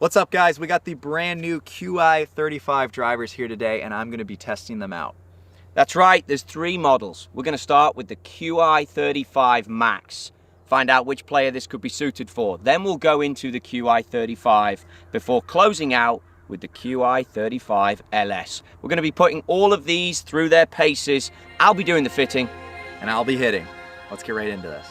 What's up, guys? We got the brand new Qi35 drivers here today, and I'm going to be testing them out. That's right, there's 3 models. We're going to start with the Qi35 Max. Find out which player this could be suited for. Then we'll go into the Qi35 before closing out with the Qi35 LS. We're going to be putting all of these through their paces. I'll be doing the fitting. And I'll be hitting. Let's get right into this.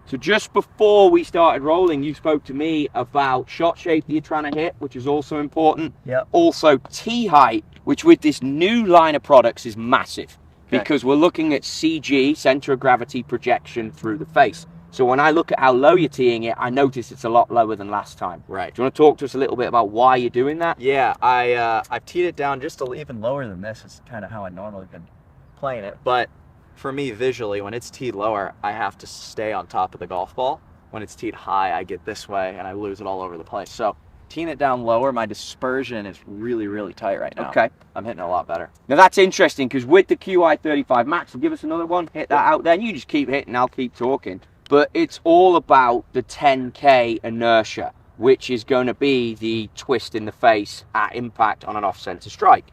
So just before we started rolling, you spoke to me about shot shape that you're trying to hit, which is also important. Yep. Also tee height, which with this new line of products is massive, because we're looking at CG, center of gravity projection through the face. So when I look at how low you're teeing it, I notice it's a lot lower than last time. Right. Do you want to talk to us a little bit about why you're doing that? Yeah, I've teed it down just even lower than this. It's kind of how I normally been playing it. But for me, visually, when it's teed lower, I have to stay on top of the golf ball. When it's teed high, I get this way and I lose it all over the place. So teeing it down lower, my dispersion is really, really tight right now. Okay. I'm hitting a lot better. Now that's interesting, because with the Qi35 Max, give us another one, hit that out there, and you just keep hitting, I'll keep talking. But it's all about the 10K inertia, which is going to be the twist in the face at impact on an off-center strike.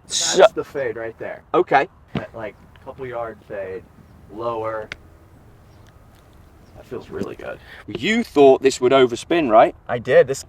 That's the fade right there. Okay. Like a couple yard fade, lower. That feels really good. You thought this would overspin, right? I did. This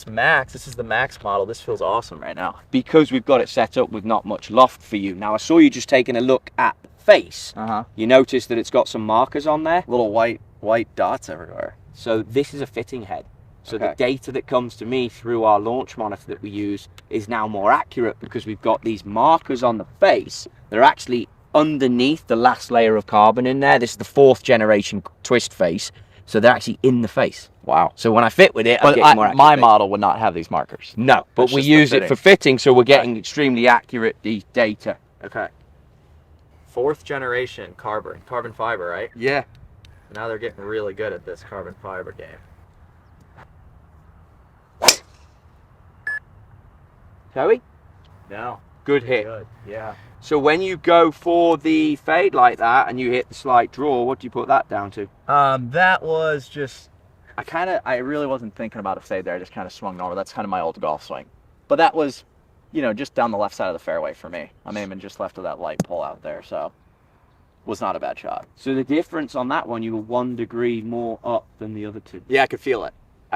Max, this is the Max model. This feels awesome right now. Because we've got it set up with not much loft for you. Now I saw you just taking a look at the face. You notice that it's got some markers on there. Little white dots everywhere. So this is a fitting head. So the data that comes to me through our launch monitor that we use is now more accurate, because we've got these markers on the face. They're actually underneath the last layer of carbon in there. This is the 4th generation twist face. So they're actually in the face. Wow. So when I fit with it, but I'm getting more accurate. My model would not have these markers. No, but we use it for fitting, so we're getting extremely accurate data. Okay. 4th generation carbon fiber, right? Yeah. Now they're getting really good at this carbon fiber game. Joey? No. Good hit. Good. Yeah. So when you go for the fade like that and you hit the slight draw, what do you put that down to? That was just, I really wasn't thinking about a fade there. I just kind of swung normal. That's kind of my old golf swing. But that was, just down the left side of the fairway for me. I'm aiming just left of that light pull out there, so was not a bad shot. So the difference on that one, you were 1 degree more up than the other 2. Yeah, I could feel it.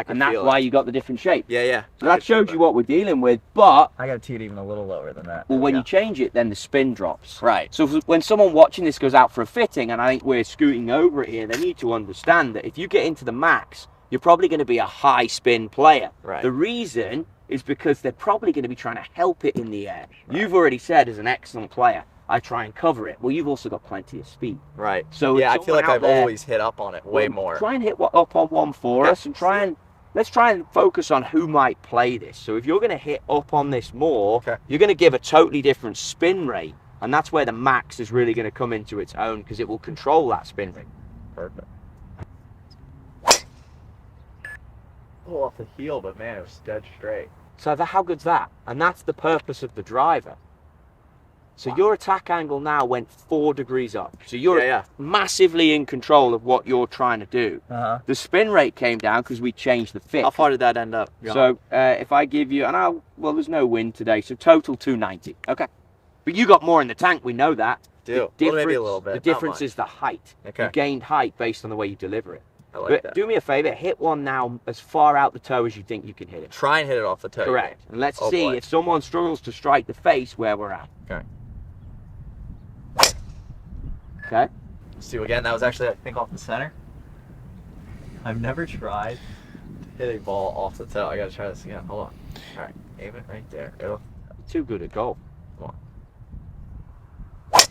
And that's why you got the different shape. Yeah. So that shows you what we're dealing with, but I got to tee it even a little lower than that. Well, when you change it, then the spin drops. Right. So when someone watching this goes out for a fitting, and I think we're scooting over it here, they need to understand that if you get into the Max, you're probably going to be a high spin player. Right. The reason is because they're probably going to be trying to help it in the air. Right. You've already said, as an excellent player, I try and cover it. Well, you've also got plenty of speed. Right. So yeah, I feel like I've always hit up on it way more. Try and hit up on one for us, and let's try and focus on who might play this. So if you're going to hit up on this more, you're going to give a totally different spin rate, and that's where the Max is really going to come into its own, because it will control that spin rate. Perfect. Pull off the heel, but man, it was dead straight. So how good's that? And that's the purpose of the driver. So your attack angle now went 4 degrees up. So you're massively in control of what you're trying to do. The spin rate came down because we changed the fit. How far did that end up? So if I give you, well, there's no wind today, so total 290. Okay. But you got more in the tank, we know that. Well, maybe a little bit. The difference is the height. You gained height based on the way you deliver it. I like that. Do me a favor, hit one now as far out the toe as you think you can hit it. Try and hit it off the toe. Correct. And let's see if someone struggles to strike the face where we're at. Okay. Let's do again. That was actually, I think, off the center. I've never tried to hit a ball off the toe. I gotta try this again. Hold on. All right, aim it right there. Go. Too good at golf. Come on.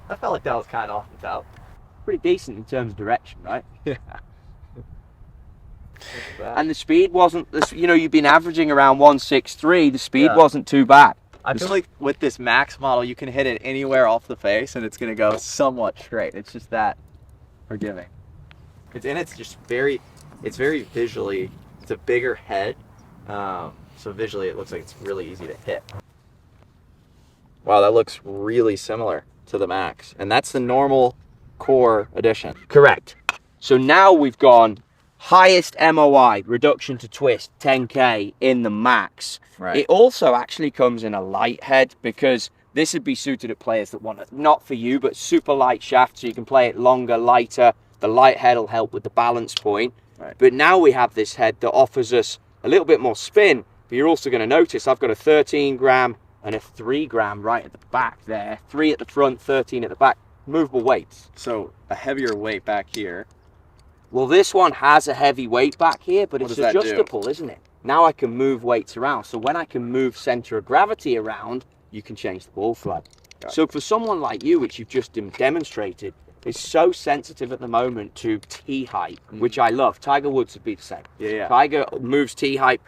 I felt like that was kind of off the toe. Pretty decent in terms of direction, right? Yeah. And the speed wasn't, you've been averaging around 163. The speed wasn't too bad. I feel like with this Max model, you can hit it anywhere off the face and it's going to go somewhat straight. It's just that forgiving. It's just very visually, it's a bigger head. So visually it looks like it's really easy to hit. Wow, that looks really similar to the Max. And that's the normal core edition. Correct. So now we've gone highest MOI, reduction to twist, 10K in the Max. Right. It also actually comes in a light head because this would be suited at players that want it, not for you, but super light shaft, so you can play it longer, lighter. The light head will help with the balance point. Right. But now we have this head that offers us a little bit more spin, but you're also going to notice I've got a 13 gram and a 3 gram right at the back there, 3 at the front, 13 at the back, movable weights. So a heavier weight back here. Well, this one has a heavy weight back here, but it's does that do? adjustable, isn't it? Now I can move weights around. So when I can move center of gravity around, you can change the ball flow. So for someone like you, which you've just demonstrated, is so sensitive at the moment to tee height, which I love. Tiger Woods would be the same. Yeah. Tiger moves tee height,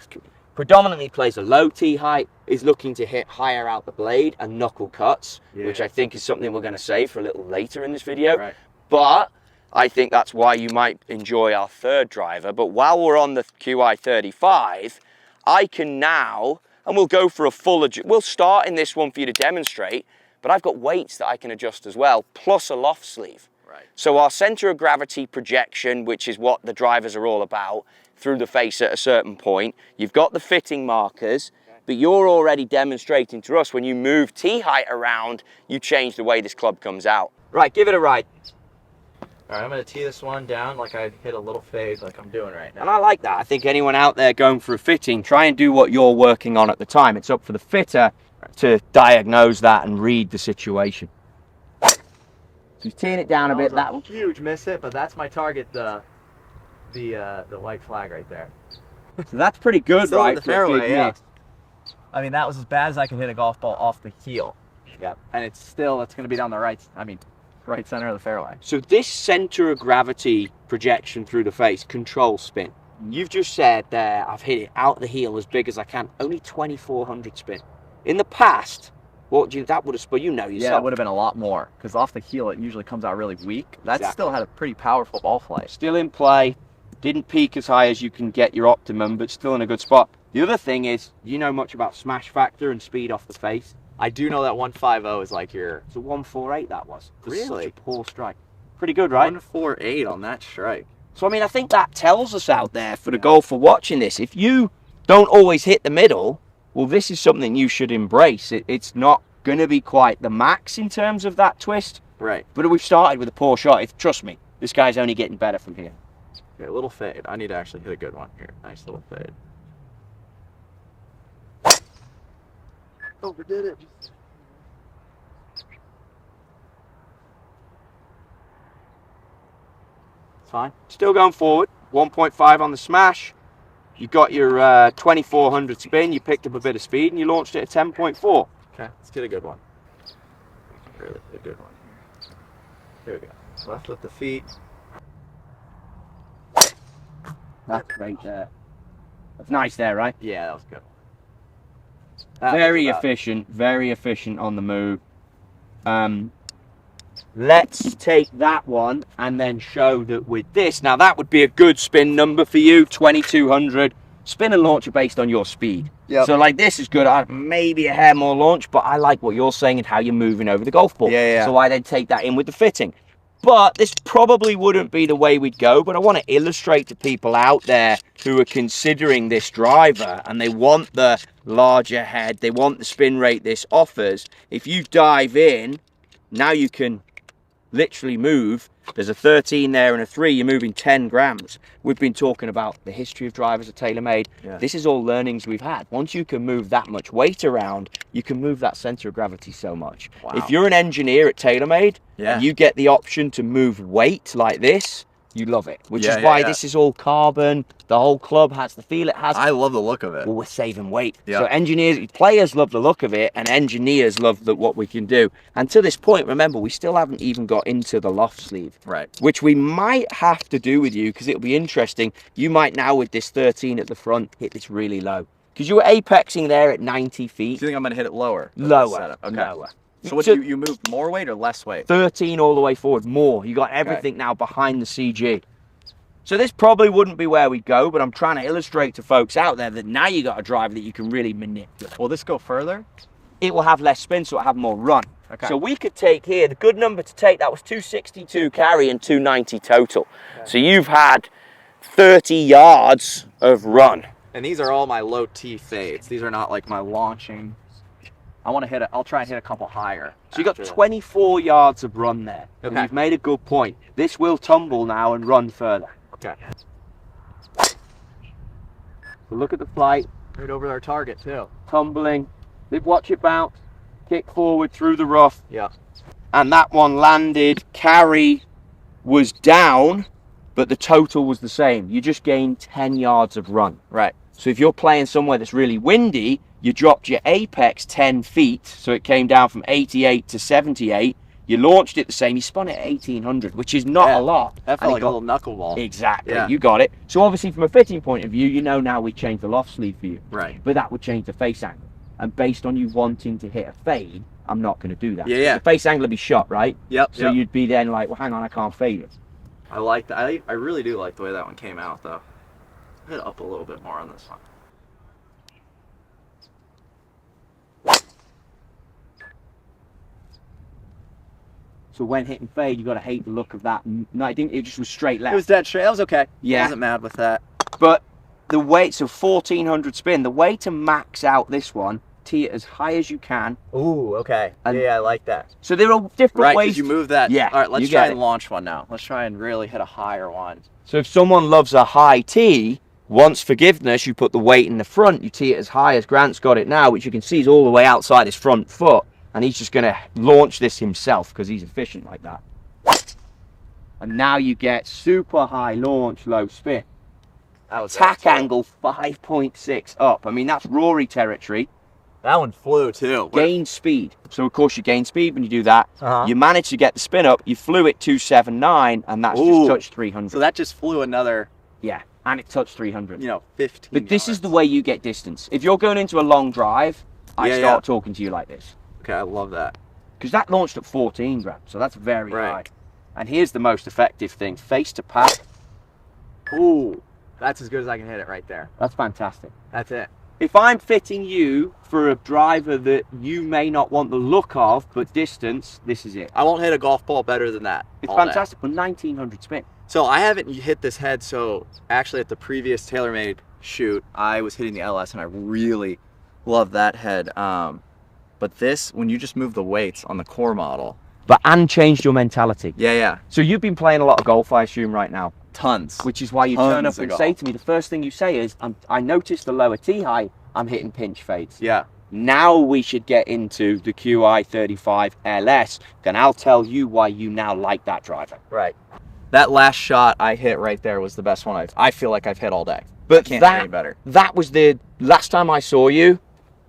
predominantly plays a low tee height, is looking to hit higher out the blade and knuckle cuts, which I think is something we're going to save for a little later in this video. Right. But I think that's why you might enjoy our third driver. But while we're on the Qi35, I can now, and we'll go for a full, we'll start in this one for you to demonstrate, but I've got weights that I can adjust as well, plus a loft sleeve. Right. So our center of gravity projection, which is what the drivers are all about, through the face at a certain point, you've got the fitting markers, but you're already demonstrating to us when you move tee height around, you change the way this club comes out. Right, give it a ride. All right, I'm going to tee this one down like I hit a little fade like I'm doing right now. And I like that. I think anyone out there going for a fitting, try and do what you're working on at the time. It's up for the fitter to diagnose that and read the situation. So he's teeing it down a bit. That was a huge miss it, but that's my target, the white flag right there. So that's pretty good, Still right? in the fairway, yeah. I mean, that was as bad as I could hit a golf ball off the heel. Yeah. And it's going to be down the right center of the fairway. So this center of gravity projection through the face controls spin. You've just said there, I've hit it out the heel as big as I can, only 2,400 spin. In the past, that would have spun, you know yourself. Yeah, it would have been a lot more, because off the heel it usually comes out really weak. That still had a pretty powerful ball flight. Still in play, didn't peak as high as you can get your optimum, but still in a good spot. The other thing is, you know much about smash factor and speed off the face? I do know that 150 is like your... It's a 148 that was. Really? Such a poor strike. Pretty good, right? 148 on that strike. So, I mean, I think that tells us out there for the golfer watching this, if you don't always hit the middle, well, this is something you should embrace. It's not going to be quite the max in terms of that twist. Right. But we've started with a poor shot. Trust me, this guy's only getting better from here. Okay, a little fade. I need to actually hit a good one here. Nice little fade. Overdid it. Fine. Still going forward. 1.5 on the smash. You got your 2,400 spin. You picked up a bit of speed and you launched it at 10.4. Okay, let's get a good one. Really a good one. Here we go. Left with the feet. That's great there. That's nice there, right? Yeah, that was good. Very efficient on the move. Let's take that one and then show that with this. Now that would be a good spin number for you, 2,200. Spin and launch are based on your speed. Yep. So like this is good. Maybe a hair more launch, but I like what you're saying and how you're moving over the golf ball. Yeah. So I then take that in with the fitting. But this probably wouldn't be the way we'd go, but I want to illustrate to people out there who are considering this driver and they want the larger head, they want the spin rate this offers. If you dive in, now you can literally move. There's a 13 there and a 3, you're moving 10 grams. We've been talking about the history of drivers at TaylorMade. Yeah. This is all learnings we've had. Once you can move that much weight around, you can move that center of gravity so much. Wow. If you're an engineer at TaylorMade, Yeah. and you get the option to move weight like this, you love it. Which is why this is all carbon. The whole club has the feel it has. I love the look of it. Well, we're saving weight. Yeah. So engineers, players love the look of it, and engineers love what we can do. And to this point, remember, we still haven't even got into the loft sleeve. Right. Which we might have to do with you, because it'll be interesting. You might now, with this 13 at the front, hit this really low. because you were apexing there at 90 feet. Do you think I'm going to hit it lower? Lower. Okay. Lower. So what, you moved more weight or less weight? 13 all the way forward, more. You got everything now behind the CG. So this probably wouldn't be where we go, but I'm trying to illustrate to folks out there that now you got a driver that you can really manipulate. Will this go further? It will have less spin, so it'll have more run. Okay. So we could take here, the good number to take, that was 262 carry and 290 total. Okay. So you've had 30 yards of run. And these are all my low T fades. These are not like my launching. I want to hit I'll try and hit a couple higher. So you got 24 yards of run there. Okay. And you've made a good point. This will tumble now and run further. Okay. So look at the flight. Right over our target too. Tumbling. Watch it bounce. Kick forward through the rough. Yeah. And that one landed. Carry was down, but the total was the same. You just gained 10 yards of run. Right. So if you're playing somewhere that's really windy, you dropped your apex 10 feet, so it came down from 88 to 78. You launched it the same. You spun it at 1800, which is not a lot. That felt like a little knuckleball. Exactly. Yeah. You got it. So obviously, from a fitting point of view, you know now we changed the loft sleeve for you. Right. But that would change the face angle. And based on you wanting to hit a fade, I'm not going to do that. Yeah. The face angle would be shot, right? Yep. So you'd be then like, well, hang on, I can't fade it. I like that. I really do like the way that one came out, though. Hit up a little bit more on this one. So when hitting fade, you got to hate the look of that. No, it didn't. It just was straight left. It was dead straight. I was okay. Yeah. I wasn't mad with that. But the way, so 1400 spin, the way to max out this one, tee it as high as you can. Ooh, okay. And yeah, I like that. So there are different ways. Right, you move that. Yeah. All right, let's you try get and launch one now. Let's try and really hit a higher one. So if someone loves a high tee, wants forgiveness, you put the weight in the front, you tee it as high as Grant's got it now, which you can see is all the way outside his front foot. And he's just going to launch this himself because he's efficient like that. And now you get super high launch, low spin. Tack angle 5.6 up. I mean, that's Rory territory. That one flew too. Gain speed. So of course you gain speed when you do that. You manage to get the spin up. You flew it 279, and that's just touched 300. So that just flew another. Yeah, and it touched 300. 15. But this is the way you get distance. If you're going into a long drive, I start talking to you like this. Okay, I love that. Because that launched at 14 grams, so that's very high. And here's the most effective thing: face to pack. Ooh, that's as good as I can hit it right there. That's fantastic. That's it. If I'm fitting you for a driver that you may not want the look of, but distance, this is it. I won't hit a golf ball better than that. It's fantastic for 1900 spin. So I haven't hit this head. So actually at the previous TaylorMade shoot, I was hitting the LS and I really love that head. But this, when you just move the weights on the core model. And changed your mentality. Yeah. So you've been playing a lot of golf, I assume, right now. Tons. Which is why you turn up and say to me, the first thing you say is, I noticed the lower tee height, I'm hitting pinch fades. Yeah. Now we should get into the Qi35 LS, and I'll tell you why you now like that driver. Right. That last shot I hit right there was the best one I feel like I've hit all day. But I can't hit any better. That was the last time I saw you.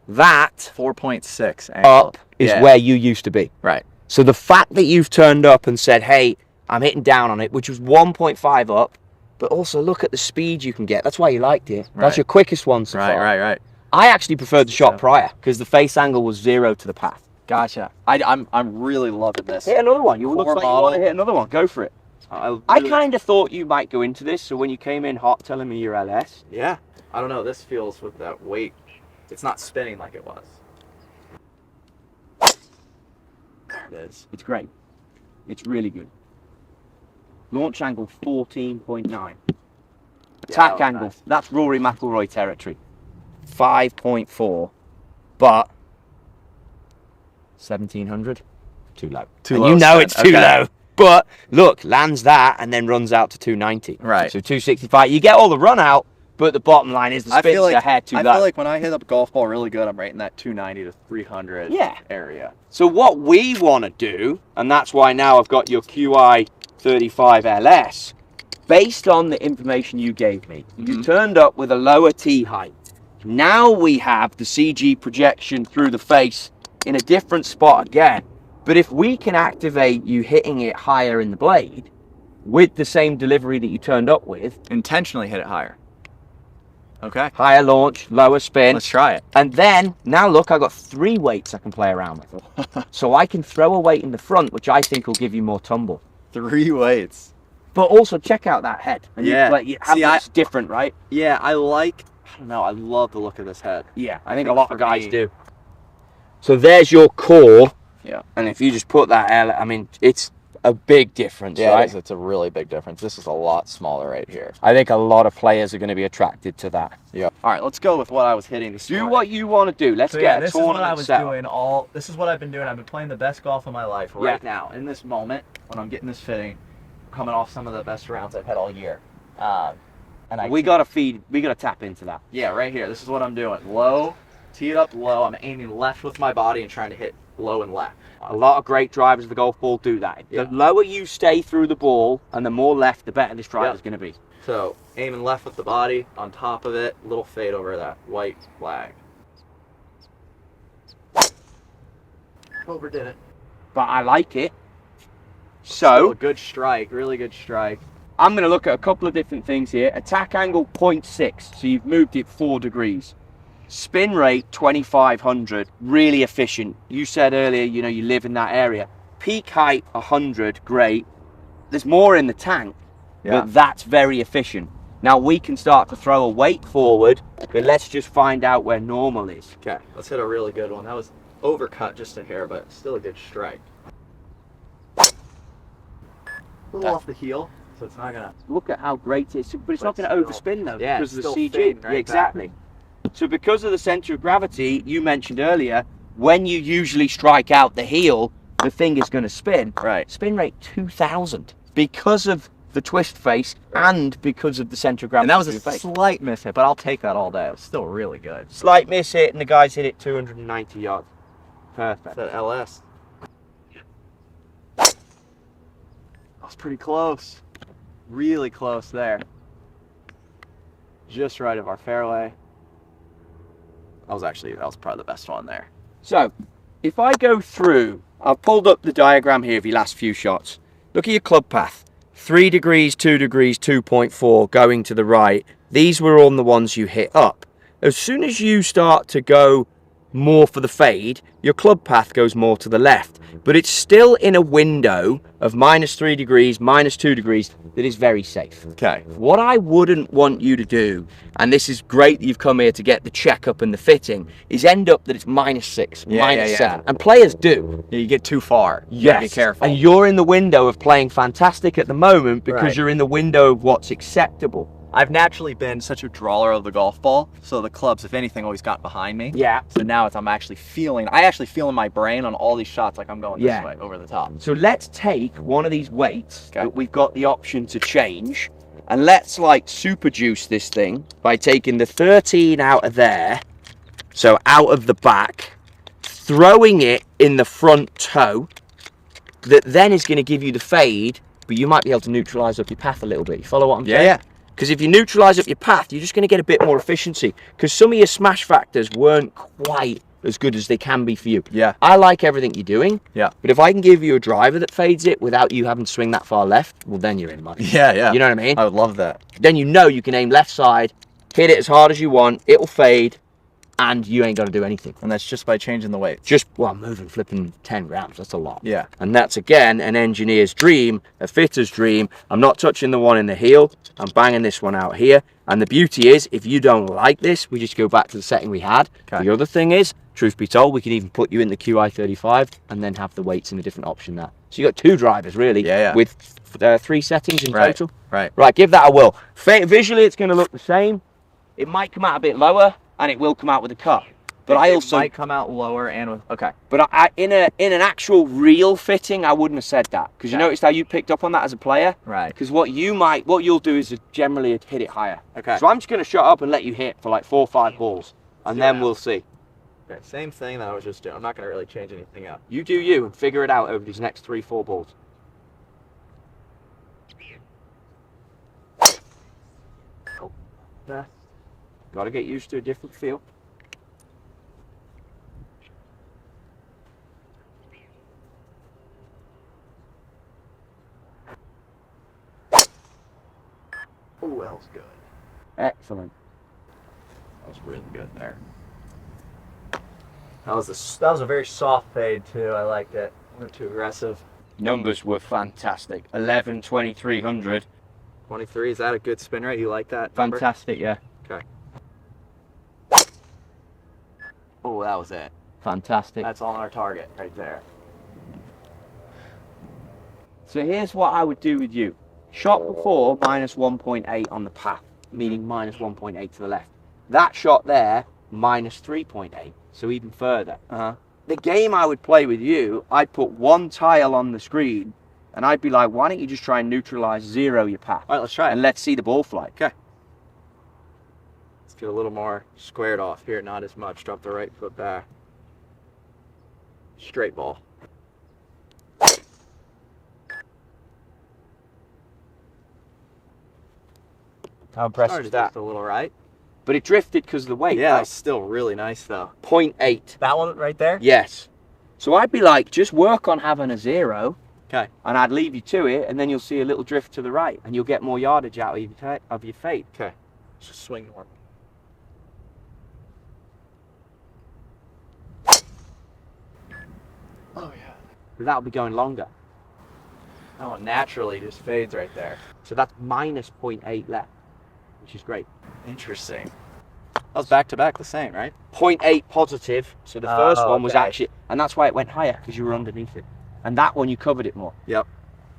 That 4.6 up is where you used to be. Right. So the fact that you've turned up and said, hey, I'm hitting down on it, which was 1.5 up, but also look at the speed you can get. That's why you liked it. Right. That's your quickest one so far. Right. I actually preferred the shot prior because the face angle was 0 to the path. Gotcha. I'm really loving this. Hit another one. You look like you want to hit another one. Go for it. I kind of thought you might go into this, so when you came in hot telling me you're LS. Yeah. I don't know. This feels with that weight. It's not spinning like it was. There it is. It's great. It's really good. Launch angle 14.9. Attack angle, nice. That's Rory McIlroy territory. 5.4, but 1700, too low. Too low. You know it's too low. But look, lands that and then runs out to 290. Right. So 265. You get all the run out, but the bottom line is the spins ahead too low. I feel like when I hit up a golf ball really good, I'm right in that 290 to 300 area. So what we want to do, and that's why now I've got your Qi35 LS, based on the information you gave me, you turned up with a lower tee height. Now we have the CG projection through the face in a different spot again. But if we can activate you hitting it higher in the blade with the same delivery that you turned up with, intentionally hit it higher. Okay. Higher launch, lower spin. Let's try it. And then, now look, I've got 3 weights I can play around with. So I can throw a weight in the front, which I think will give you more tumble. 3 weights. But also check out that head. And Yeah. It's different, right? Yeah, I don't know, I love the look of this head. Yeah, I think a lot of guys me- do. So there's your core. Yeah. And if you just put that, I mean, it's a big difference, Yeah, right? it's a really big difference. This is a lot smaller right here. I think a lot of players are going to be attracted to that. Yeah. All right, let's go with what I was hitting this Do morning. what you want to do. Let's get a this is what tournament I was set up. doing this is what I've been doing. I've been playing the best golf of my life right now. In this moment, when I'm getting this fitting, coming off some of the best rounds I've had all year. And we got to tap into that. Yeah, right here. This is what I'm doing. Low, tee it up low. I'm aiming left with my body and trying to hit low and left. A lot of great drivers of the golf ball do that. Yeah. The lower you stay through the ball and the more left, the better this driver's going to be. So, aiming left with the body, on top of it, little fade over that white flag. Overdid it. But I like it. Still So, a good strike, really good strike. I'm going to look at a couple of different things here. Attack angle 0.6, so you've moved it 4 degrees. Spin rate 2500, really efficient. You said earlier, you live in that area. Peak height 100, great. There's more in the tank, but that's very efficient. Now we can start to throw a weight forward, but let's just find out where normal is. Okay, let's hit a really good one. That was overcut just a hair, but still a good strike. A little off the heel, so it's not gonna. Look at how great it is, but it's not going to overspin though, Yeah, because it's of the still CG. fading, right? Yeah, exactly. So because of the center of gravity, you mentioned earlier, when you usually strike out the heel, the thing is going to spin. Right. Spin rate 2000 because of the twist face and because of the center of gravity. And that was of a your face. slight miss hit, but I'll take that all day. It was still really good. Slight miss hit, and the guys hit it 290 yards. Perfect. That LS. That was pretty close. Really close there. Just right of our fairway. That was probably the best one there. So, if I go through, I've pulled up the diagram here of your last few shots. Look at your club path. 3 degrees, 2 degrees, 2.4 going to the right. These were all the ones you hit up. As soon as you start to go more for the fade, your club path goes more to the left. But it's still in a window of -3 degrees, -2 degrees that is very safe. Okay. What I wouldn't want you to do, and this is great that you've come here to get the checkup and the fitting, is end up that it's -6, -7. And players do. Yeah, you get too far. You Yes. gotta be careful. And you're in the window of playing fantastic at the moment because Right. you're in the window of what's acceptable. I've naturally been such a drawer of the golf ball, so the clubs, if anything, always got behind me. Yeah. So now I actually feel in my brain on all these shots like I'm going this way, over the top. So let's take one of these weights Okay. that we've got the option to change, and let's like super juice this thing by taking the 13 out of there, so out of the back, throwing it in the front toe, that then is going to give you the fade, but you might be able to neutralize up your path a little bit. You follow what I'm saying? Yeah. Because if you neutralize up your path, you're just going to get a bit more efficiency. Because some of your smash factors weren't quite as good as they can be for you. Yeah. I like everything you're doing. Yeah. But if I can give you a driver that fades it without you having to swing that far left, well, then you're in money. Yeah. You know what I mean? I would love that. Then you know you can aim left side, hit it as hard as you want, it'll fade, and you ain't got to do anything. And that's just by changing the weights. Just, well, moving, flipping 10 grams, that's a lot. Yeah. And that's, again, an engineer's dream, a fitter's dream. I'm not touching the one in the heel. I'm banging this one out here. And the beauty is, if you don't like this, we just go back to the setting we had. Okay. The other thing is, truth be told, we can even put you in the Qi35 and then have the weights in a different option there. So you got 2 drivers, really, with 3 settings in total. Right. Right, give that a whirl. Visually, it's going to look the same. It might come out a bit lower, and it will come out with a cut. But I also might come out lower and with But in an actual real fitting, I wouldn't have said that, because you noticed how you picked up on that as a player. Right. Because what you'll do is generally hit it higher. Okay. So I'm just going to shut up and let you hit for like 4 or 5 balls, and then we'll see. Okay, same thing that I was just doing. I'm not going to really change anything up. You do you and figure it out over these next 3 or 4 balls. Got to get used to a different feel. Oh, that was good. Excellent. That was really good there. That was a very soft fade too. I liked it. Not too aggressive. Numbers were fantastic. 11, 2300. 23, is that a good spin rate? You like that number? Fantastic, yeah. Okay. Oh, that was it. Fantastic. That's on our target right there. So here's what I would do with you. Shot before, minus 1.8 on the path, meaning minus 1.8 to the left. That shot there, minus 3.8, so even further. The game I would play with you, I'd put one tile on the screen, and I'd be like, why don't you just try and neutralize 0 your path? All right, let's try it. And let's see the ball fly. Okay. Let's get a little more squared off here, not as much. Drop the right foot back. Straight ball. How impressive is that? A little right. But it drifted because of the weight. Yeah, right? it's still really nice though. 0.8. That one right there? Yes. So I'd be like, just work on having a 0. Okay. And I'd leave you to it, and then you'll see a little drift to the right, and you'll get more yardage out of your fade. Okay. Just swing normal. Oh yeah. That'll be going longer. That one naturally just fades right there. So that's minus 0.8 left, which is great. Interesting. That was back to back the same, right? 0.8 positive. So the first one was okay. actually, and that's why it went higher, because you were underneath it. And that one you covered it more. Yep.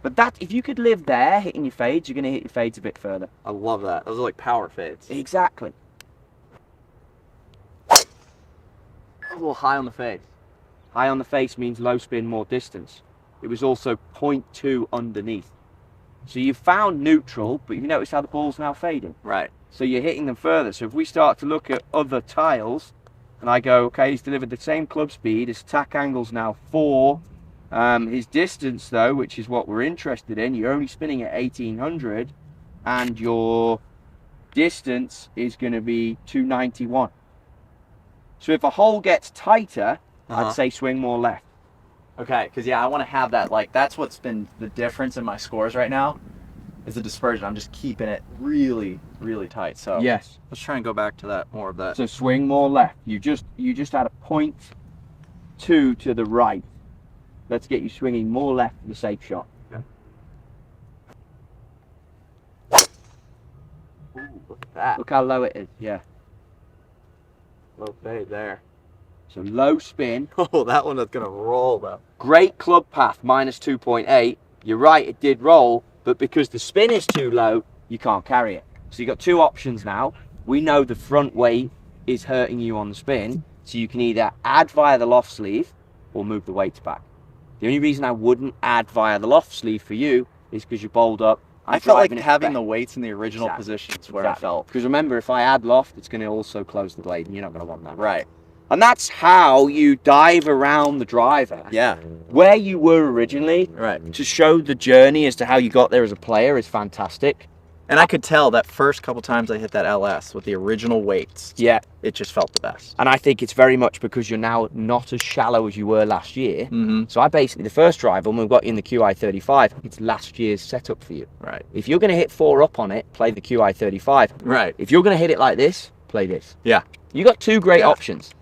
But that, if you could live there hitting your fades, you're going to hit your fades a bit further. I love that. Those are like power fades. Exactly. A little high on the face. High on the face means low spin, more distance. It was also 0.2 underneath. So you found neutral, but you notice how the ball's now fading. Right. So you're hitting them further. So if we start to look at other tiles, and I go, okay, he's delivered the same club speed, his attack angle's now 4. His distance, though, which is what we're interested in, you're only spinning at 1800, and your distance is going to be 291. So if a hole gets tighter, I'd say swing more left. Okay, because yeah, I want to have that, like, that's what's been the difference in my scores right now, is the dispersion. I'm just keeping it really, really tight. So Yes. let's try and go back to that, more of that. So swing more left. You just had a 0.2 to the right. Let's get you swinging more left for the safe shot. Okay. Ooh, look at that. Look how low it is. Yeah. Low fade there. So low spin. Oh, that one is going to roll, though. Great club path, minus 2.8. You're right, it did roll, but because the spin is too low, you can't carry it. So you've got two options now. We know the front weight is hurting you on the spin, so you can either add via the loft sleeve or move the weights back. The only reason I wouldn't add via the loft sleeve for you is because you bowled up. I felt like having the weights in the original positions where I felt. Because remember, if I add loft, it's going to also close the blade, and you're not going to want that. Right. And that's how you dive around the driver. Yeah. Where you were originally, Right. to show the journey as to how you got there as a player is fantastic. And I could tell that first couple times I hit that LS with the original weights. Yeah. It just felt the best. And I think it's very much because you're now not as shallow as you were last year. Mm-hmm. So I basically, the first driver, when we got you in the Qi35, it's last year's setup for you. Right. If you're going to hit 4 up on it, play the Qi35. Right. If you're going to hit it like this, play this. Yeah. You got two great options.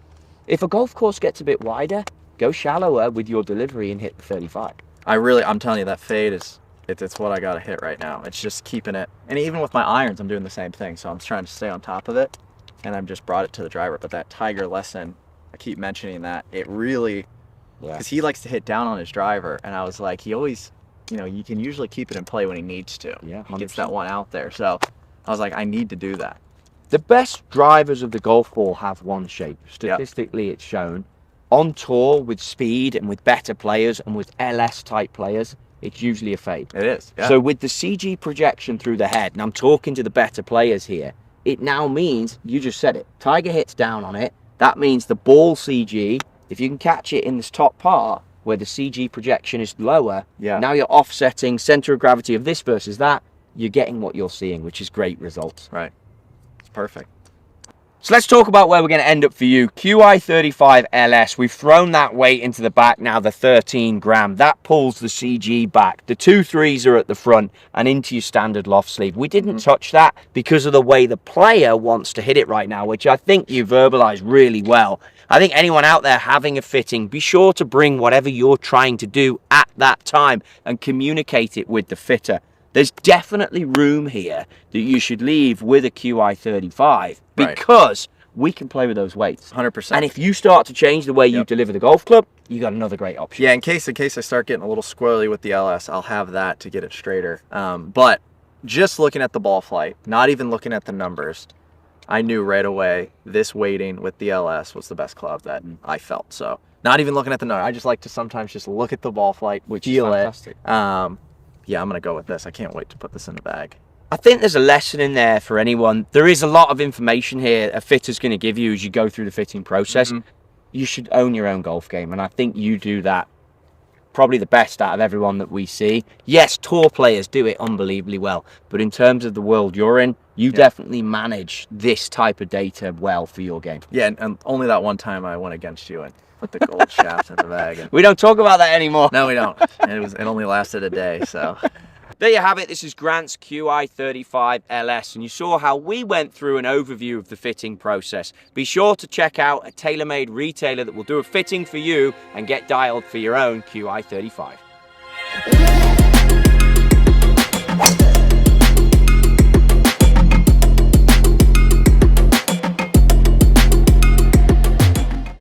If a golf course gets a bit wider, go shallower with your delivery and hit the 35. I'm telling you, that fade is, it's what I got to hit right now. It's just keeping it. And even with my irons, I'm doing the same thing. So I'm trying to stay on top of it. And I've just brought it to the driver. But that Tiger lesson, I keep mentioning that. It really, because he likes to hit down on his driver. And I was like, he always, you can usually keep it in play when he needs to. Yeah, He gets that one out there. So I was like, I need to do that. The best drivers of the golf ball have one shape. Statistically, it's shown. On tour, with speed and with better players and with LS type players, it's usually a fade. It is. Yeah. So with the CG projection through the head, and I'm talking to the better players here, it now means, you just said it, Tiger hits down on it. That means the ball CG, if you can catch it in this top part where the CG projection is lower, now you're offsetting center of gravity of this versus that, you're getting what you're seeing, which is great results. Right. Perfect. So let's talk about where we're going to end up for you. Qi35 LS, we've thrown that weight into the back now, the 13 gram. That pulls the CG back. The 2.3s are at the front and into your standard loft sleeve. We didn't touch that because of the way the player wants to hit it right now, which I think you verbalized really well. I think anyone out there having a fitting, be sure to bring whatever you're trying to do at that time and communicate it with the fitter. There's definitely room here that you should leave with a Qi35 because we can play with those weights. 100%. And if you start to change the way you deliver the golf club, you got another great option. Yeah, in case I start getting a little squirrely with the LS, I'll have that to get it straighter. But just looking at the ball flight, not even looking at the numbers, I knew right away this weighting with the LS was the best club that I felt. So not even looking at the number, I just like to sometimes just look at the ball flight, feel it. Yeah, I'm going to go with this. I can't wait to put this in the bag. I think there's a lesson in there for anyone. There is a lot of information here a fitter's going to give you as you go through the fitting process. You should own your own golf game, and I think you do that probably the best out of everyone that we see. Yes, tour players do it unbelievably well, but in terms of the world you're in, you definitely manage this type of data well for your game. Yeah, and only that one time I went against you and put the gold shaft in the bag. And we don't talk about that anymore. No, we don't. And it only lasted a day, so. There you have it. This is Grant's Qi35 LS, and you saw how we went through an overview of the fitting process. Be sure to check out a TaylorMade retailer that will do a fitting for you and get dialed for your own Qi35.